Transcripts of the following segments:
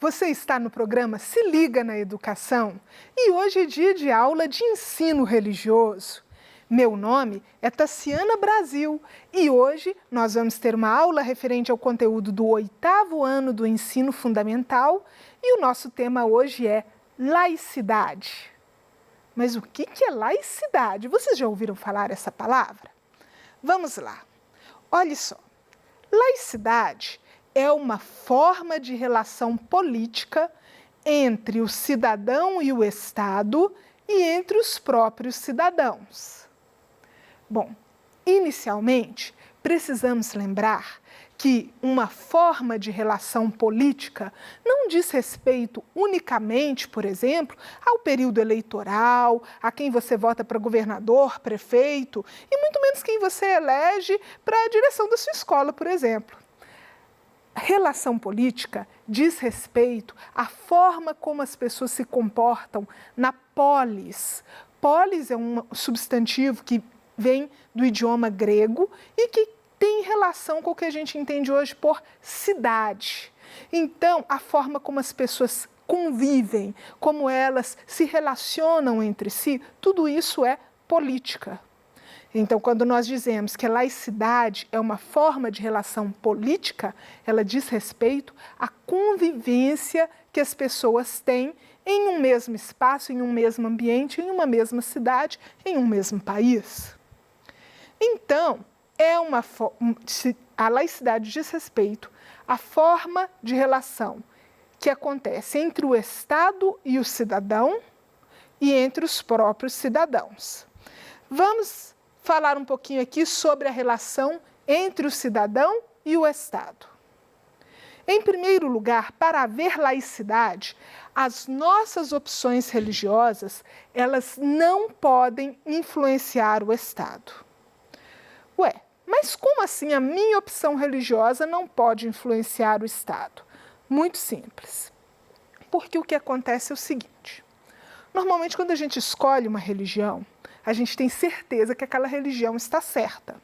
Você está no programa Se Liga na Educação e hoje é dia de aula de ensino religioso. Meu nome é Tassiana Brasil e hoje nós vamos ter uma aula referente ao conteúdo do 8º ano do ensino fundamental e o nosso tema hoje é laicidade. Mas o que é laicidade? Vocês já ouviram falar essa palavra? Vamos lá. Olha só, laicidade é uma forma de relação política entre o cidadão e o Estado e entre os próprios cidadãos. Bom, inicialmente, precisamos lembrar que uma forma de relação política não diz respeito unicamente, por exemplo, ao período eleitoral, a quem você vota para governador, prefeito, e muito menos quem você elege para a direção da sua escola, por exemplo. Relação política diz respeito à forma como as pessoas se comportam na polis. Polis é um substantivo que vem do idioma grego e que tem relação com o que a gente entende hoje por cidade. Então, a forma como as pessoas convivem, como elas se relacionam entre si, tudo isso é política. Então, quando nós dizemos que a laicidade é uma forma de relação política, ela diz respeito à convivência que as pessoas têm em um mesmo espaço, em um mesmo ambiente, em uma mesma cidade, em um mesmo país. Então, a laicidade diz respeito à forma de relação que acontece entre o Estado e o cidadão e entre os próprios cidadãos. Vamos falar um pouquinho aqui sobre a relação entre o cidadão e o Estado. Em primeiro lugar, para haver laicidade, as nossas opções religiosas, elas não podem influenciar o Estado. Ué, mas como assim a minha opção religiosa não pode influenciar o Estado? Muito simples. Porque o que acontece é o seguinte: normalmente quando a gente escolhe uma religião, a gente tem certeza que aquela religião está certa.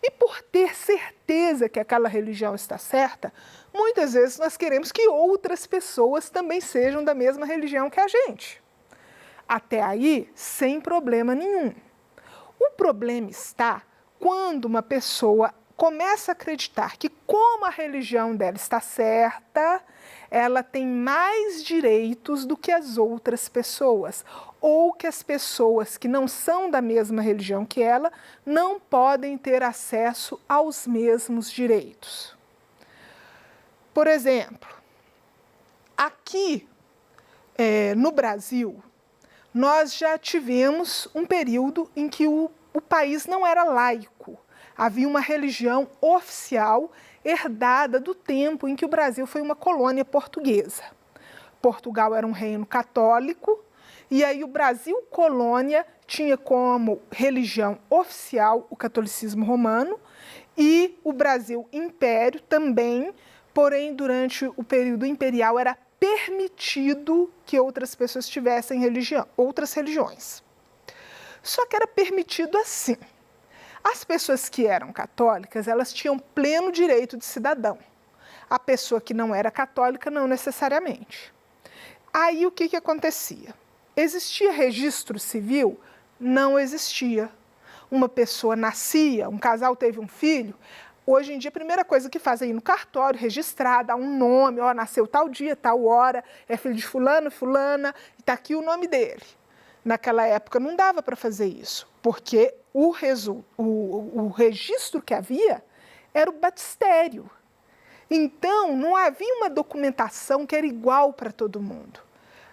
E por ter certeza que aquela religião está certa, muitas vezes nós queremos que outras pessoas também sejam da mesma religião que a gente. Até aí, sem problema nenhum. O problema está quando uma pessoa começa a acreditar que, como a religião dela está certa, ela tem mais direitos do que as outras pessoas, ou que as pessoas que não são da mesma religião que ela não podem ter acesso aos mesmos direitos. Por exemplo, aqui no Brasil, nós já tivemos um período em que o país não era laico. Havia uma religião oficial herdada do tempo em que o Brasil foi uma colônia portuguesa. Portugal era um reino católico e aí o Brasil colônia tinha como religião oficial o catolicismo romano e o Brasil império também, porém durante o período imperial era permitido que outras pessoas tivessem outras religiões. Só que era permitido assim. As pessoas que eram católicas, elas tinham pleno direito de cidadão. A pessoa que não era católica, não necessariamente. Aí o que acontecia? Existia registro civil? Não existia. Uma pessoa nascia, um casal teve um filho. Hoje em dia, a primeira coisa que fazem é ir no cartório, registrar, dar um nome, ó, nasceu tal dia, tal hora, é filho de fulano, fulana, e está aqui o nome dele. Naquela época não dava para fazer isso, porque o registro que havia era o batistério. Então, não havia uma documentação que era igual para todo mundo.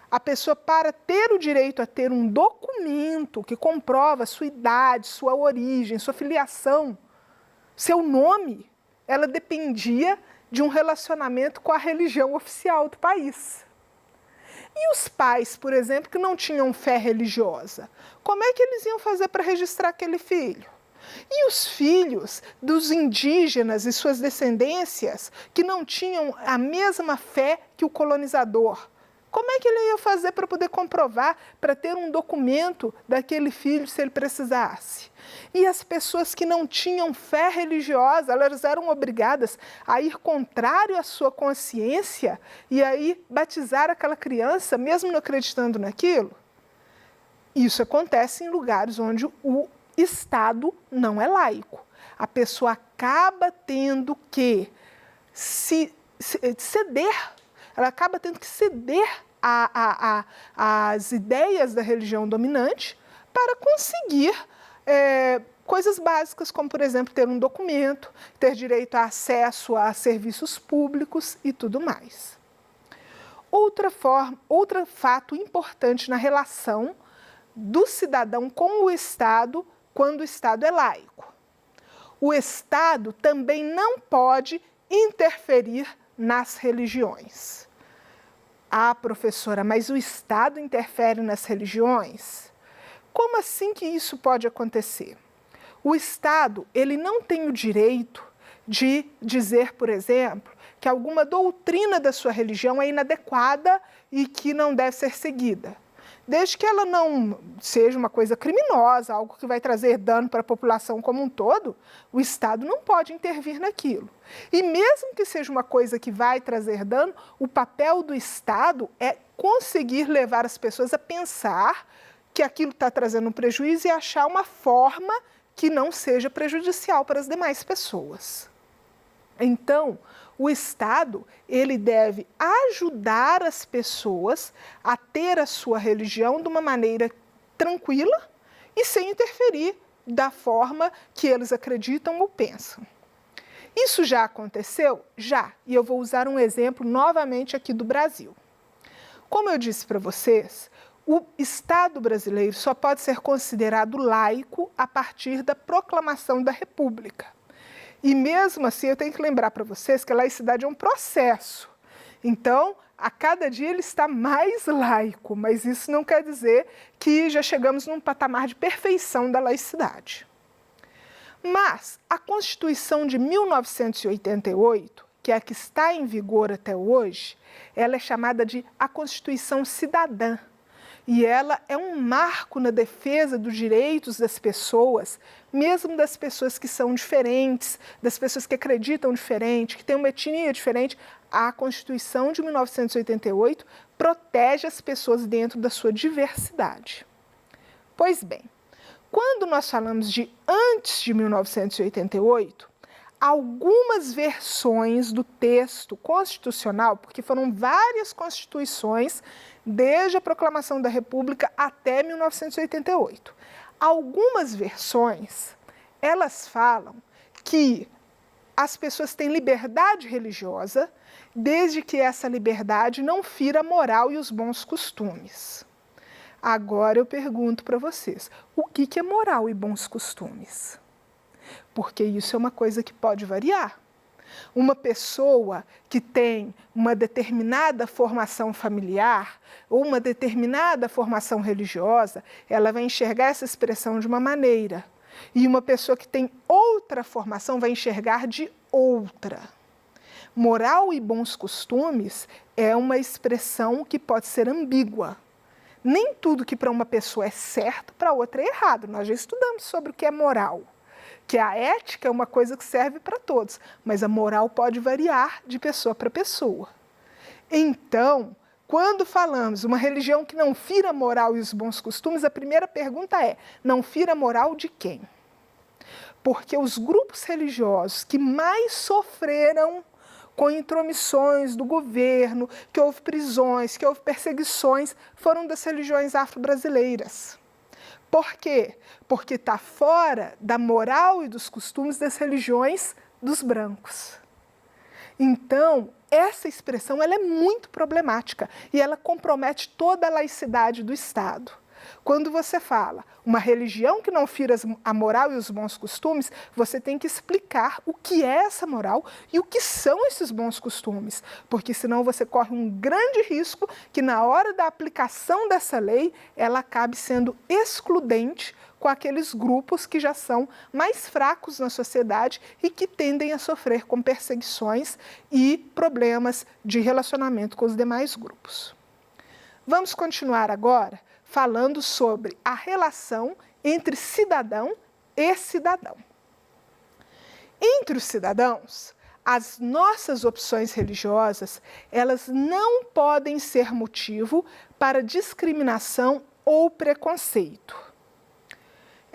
A pessoa, para ter o direito a ter um documento que comprova sua idade, sua origem, sua filiação, seu nome, ela dependia de um relacionamento com a religião oficial do país. E os pais, por exemplo, que não tinham fé religiosa, como é que eles iam fazer para registrar aquele filho? E os filhos dos indígenas e suas descendências que não tinham a mesma fé que o colonizador, Como é que ele ia fazer para poder comprovar, para ter um documento daquele filho se ele precisasse? E as pessoas que não tinham fé religiosa, elas eram obrigadas a ir contrário à sua consciência e aí batizar aquela criança, mesmo não acreditando naquilo? Isso acontece em lugares onde o Estado não é laico. A pessoa acaba tendo que ceder, ela acaba tendo que ceder às ideias da religião dominante para conseguir coisas básicas, como, por exemplo, ter um documento, ter direito a acesso a serviços públicos e tudo mais. Outro fato importante na relação do cidadão com o Estado, quando o Estado é laico. O Estado também não pode interferir nas religiões. Ah, professora, mas o Estado interfere nas religiões? Como assim que isso pode acontecer? O Estado, ele não tem o direito de dizer, por exemplo, que alguma doutrina da sua religião é inadequada e que não deve ser seguida. Desde que ela não seja uma coisa criminosa, algo que vai trazer dano para a população como um todo, o Estado não pode intervir naquilo. E mesmo que seja uma coisa que vai trazer dano, o papel do Estado é conseguir levar as pessoas a pensar que aquilo está trazendo um prejuízo e achar uma forma que não seja prejudicial para as demais pessoas. Então, o Estado, ele deve ajudar as pessoas a ter a sua religião de uma maneira tranquila e sem interferir da forma que eles acreditam ou pensam. Isso já aconteceu? Já. E eu vou usar um exemplo novamente aqui do Brasil. Como eu disse para vocês, o Estado brasileiro só pode ser considerado laico a partir da proclamação da República. E mesmo assim, eu tenho que lembrar para vocês que a laicidade é um processo. Então, a cada dia ele está mais laico, mas isso não quer dizer que já chegamos num patamar de perfeição da laicidade. Mas a Constituição de 1988, que é a que está em vigor até hoje, ela é chamada de a Constituição Cidadã. E ela é um marco na defesa dos direitos das pessoas, mesmo das pessoas que são diferentes, das pessoas que acreditam diferente, que têm uma etnia diferente. A Constituição de 1988 protege as pessoas dentro da sua diversidade. Pois bem, quando nós falamos de antes de 1988, algumas versões do texto constitucional, porque foram várias constituições desde a proclamação da República até 1988. Algumas versões, elas falam que as pessoas têm liberdade religiosa, desde que essa liberdade não fira a moral e os bons costumes. Agora eu pergunto para vocês, o que é moral e bons costumes? Porque isso é uma coisa que pode variar. Uma pessoa que tem uma determinada formação familiar ou uma determinada formação religiosa, ela vai enxergar essa expressão de uma maneira. E uma pessoa que tem outra formação vai enxergar de outra. Moral e bons costumes é uma expressão que pode ser ambígua. Nem tudo que para uma pessoa é certo, para outra é errado. Nós já estudamos sobre o que é moral. Que a ética é uma coisa que serve para todos, mas a moral pode variar de pessoa para pessoa. Então, quando falamos uma religião que não fira a moral e os bons costumes, a primeira pergunta é, não fira a moral de quem? Porque os grupos religiosos que mais sofreram com intromissões do governo, que houve prisões, que houve perseguições, foram das religiões afro-brasileiras. Por quê? Porque está fora da moral e dos costumes das religiões dos brancos. Então, essa expressão ela é muito problemática e ela compromete toda a laicidade do Estado. Quando você fala uma religião que não fira a moral e os bons costumes, você tem que explicar o que é essa moral e o que são esses bons costumes, porque senão você corre um grande risco que na hora da aplicação dessa lei, ela acabe sendo excludente com aqueles grupos que já são mais fracos na sociedade e que tendem a sofrer com perseguições e problemas de relacionamento com os demais grupos. Vamos continuar agora falando sobre a relação entre cidadão e cidadão. Entre os cidadãos, as nossas opções religiosas, elas não podem ser motivo para discriminação ou preconceito.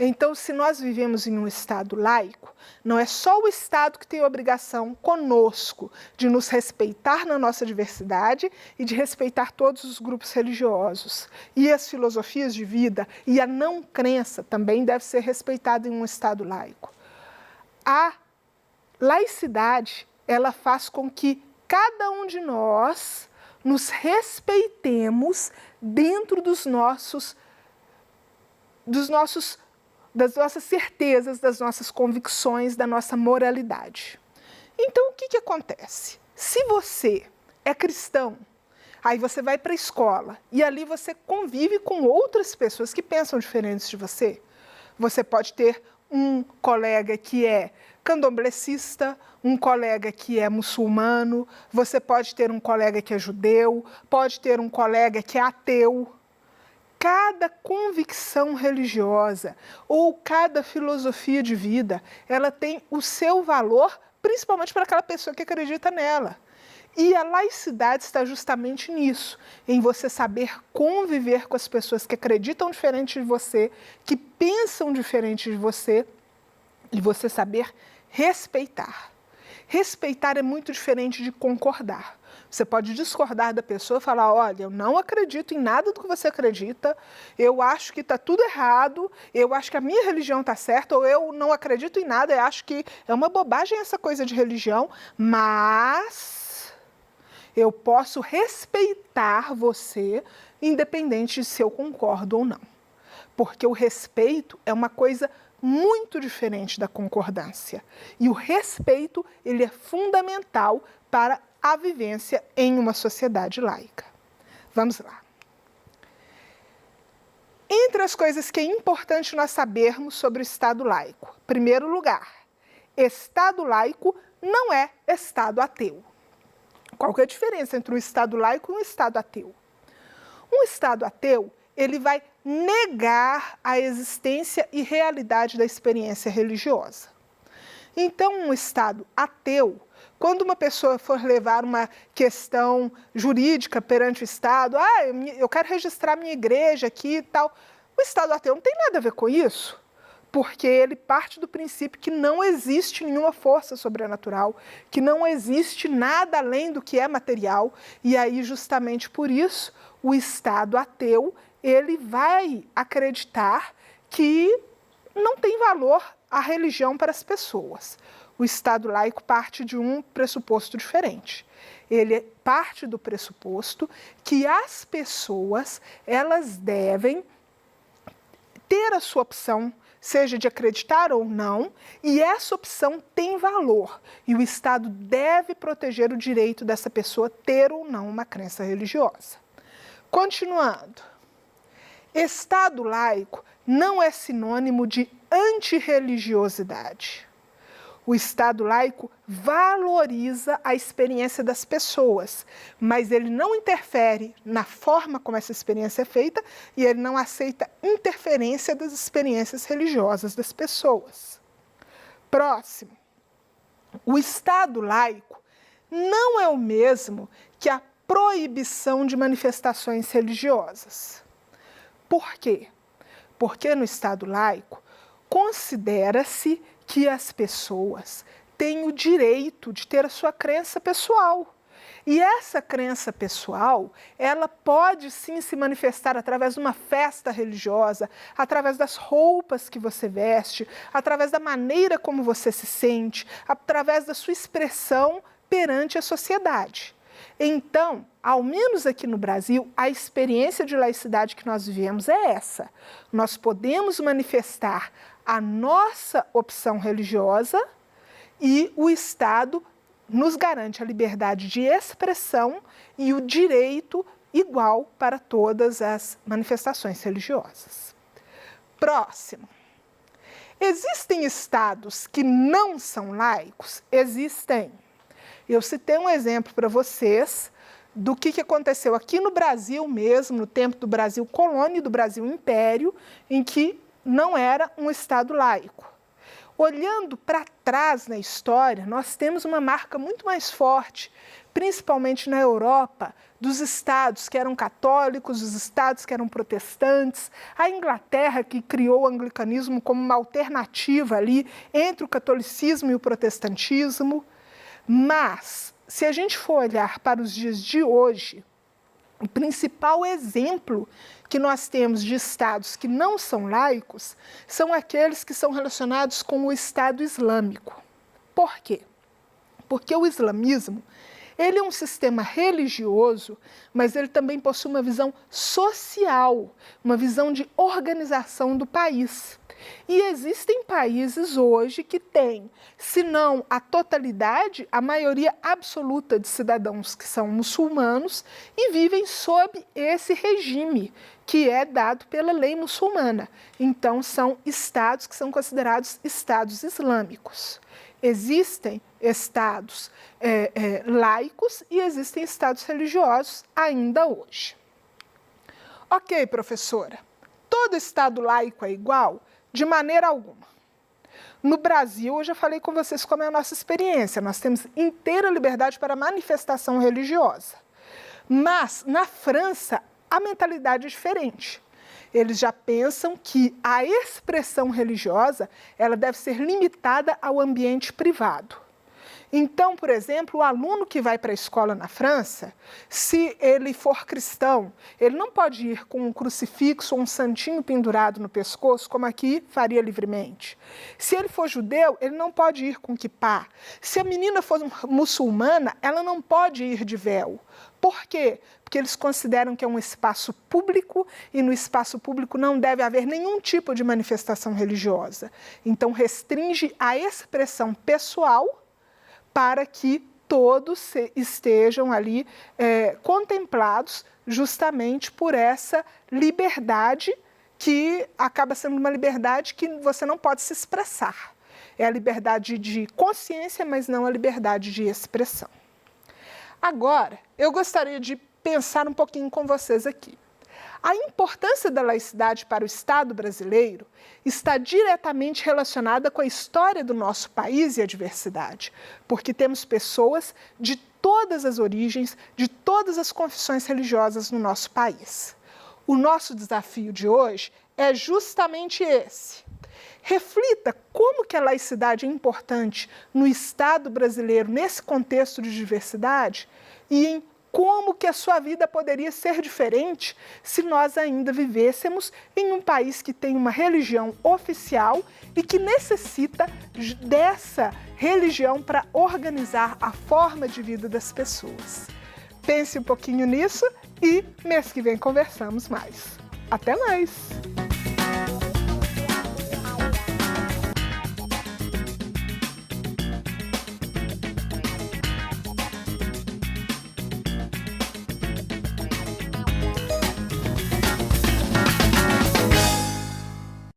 Então, se nós vivemos em um Estado laico, não é só o Estado que tem a obrigação conosco de nos respeitar na nossa diversidade e de respeitar todos os grupos religiosos. E as filosofias de vida e a não crença também deve ser respeitada em um Estado laico. A laicidade, ela faz com que cada um de nós nos respeitemos dentro das nossas certezas, das nossas convicções, da nossa moralidade. Então, o que acontece? Se você é cristão, aí você vai para a escola e ali você convive com outras pessoas que pensam diferentes de você. Você pode ter um colega que é candomblessista, um colega que é muçulmano, você pode ter um colega que é judeu, pode ter um colega que é ateu. Cada convicção religiosa ou cada filosofia de vida, ela tem o seu valor, principalmente para aquela pessoa que acredita nela. E a laicidade está justamente nisso, em você saber conviver com as pessoas que acreditam diferente de você, que pensam diferente de você, e você saber respeitar. Respeitar é muito diferente de concordar. Você pode discordar da pessoa e falar, olha, eu não acredito em nada do que você acredita, eu acho que está tudo errado, eu acho que a minha religião está certa, ou eu não acredito em nada, eu acho que é uma bobagem essa coisa de religião, mas eu posso respeitar você, independente de se eu concordo ou não. Porque o respeito é uma coisa muito diferente da concordância. E o respeito, ele é fundamental para a vivência em uma sociedade laica. Vamos lá. Entre as coisas que é importante nós sabermos sobre o Estado laico, em primeiro lugar, Estado laico não é Estado ateu. Qual que é a diferença entre um Estado laico e um Estado ateu? Um Estado ateu, ele vai negar a existência e realidade da experiência religiosa. Então, um Estado ateu, quando uma pessoa for levar uma questão jurídica perante o Estado, eu quero registrar minha igreja aqui e tal, o Estado ateu não tem nada a ver com isso, porque ele parte do princípio que não existe nenhuma força sobrenatural, que não existe nada além do que é material, e aí justamente por isso o Estado ateu, ele vai acreditar que não tem valor a religião para as pessoas. O Estado laico parte de um pressuposto diferente. Ele parte do pressuposto que as pessoas, elas devem ter a sua opção, seja de acreditar ou não, e essa opção tem valor. E o Estado deve proteger o direito dessa pessoa ter ou não uma crença religiosa. Continuando. Estado laico não é sinônimo de antirreligiosidade. O Estado laico valoriza a experiência das pessoas, mas ele não interfere na forma como essa experiência é feita e ele não aceita interferência das experiências religiosas das pessoas. Próximo. O Estado laico não é o mesmo que a proibição de manifestações religiosas. Por quê? Porque no Estado laico considera-se que as pessoas têm o direito de ter a sua crença pessoal. E essa crença pessoal, ela pode sim se manifestar através de uma festa religiosa, através das roupas que você veste, através da maneira como você se sente, através da sua expressão perante a sociedade. Então, ao menos aqui no Brasil, a experiência de laicidade que nós vivemos é essa. Nós podemos manifestar a nossa opção religiosa e o Estado nos garante a liberdade de expressão e o direito igual para todas as manifestações religiosas. Próximo. Existem estados que não são laicos? Existem. Eu citei um exemplo para vocês do que aconteceu aqui no Brasil mesmo, no tempo do Brasil colônia e do Brasil império, em que não era um Estado laico. Olhando para trás na história, nós temos uma marca muito mais forte, principalmente na Europa, dos estados que eram católicos, dos estados que eram protestantes, a Inglaterra que criou o anglicanismo como uma alternativa ali entre o catolicismo e o protestantismo. Mas, se a gente for olhar para os dias de hoje, o principal exemplo que nós temos de estados que não são laicos são aqueles que são relacionados com o Estado Islâmico. Por quê? Porque o islamismo, ele é um sistema religioso, mas ele também possui uma visão social, uma visão de organização do país. E existem países hoje que têm, se não a totalidade, a maioria absoluta de cidadãos que são muçulmanos e vivem sob esse regime que é dado pela lei muçulmana. Então, são estados que são considerados estados islâmicos. Existem estados laicos e existem estados religiosos ainda hoje. Ok, professora, todo estado laico é igual? De maneira alguma. No Brasil, eu já falei com vocês como é a nossa experiência, nós temos inteira liberdade para manifestação religiosa. Mas, na França, a mentalidade é diferente. Eles já pensam que a expressão religiosa ela deve ser limitada ao ambiente privado. Então, por exemplo, o aluno que vai para a escola na França, se ele for cristão, ele não pode ir com um crucifixo ou um santinho pendurado no pescoço, como aqui faria livremente. Se ele for judeu, ele não pode ir com quipá. Se a menina for muçulmana, ela não pode ir de véu. Por quê? Porque eles consideram que é um espaço público e no espaço público não deve haver nenhum tipo de manifestação religiosa. Então, restringe a expressão pessoal para que todos estejam ali contemplados justamente por essa liberdade que acaba sendo uma liberdade que você não pode se expressar. É a liberdade de consciência, mas não a liberdade de expressão. Agora, eu gostaria de pensar um pouquinho com vocês aqui. A importância da laicidade para o Estado brasileiro está diretamente relacionada com a história do nosso país e a diversidade, porque temos pessoas de todas as origens, de todas as confissões religiosas no nosso país. O nosso desafio de hoje é justamente esse. Reflita como que a laicidade é importante no Estado brasileiro, nesse contexto de diversidade, e em como que a sua vida poderia ser diferente se nós ainda vivêssemos em um país que tem uma religião oficial e que necessita dessa religião para organizar a forma de vida das pessoas. Pense um pouquinho nisso e mês que vem conversamos mais. Até mais!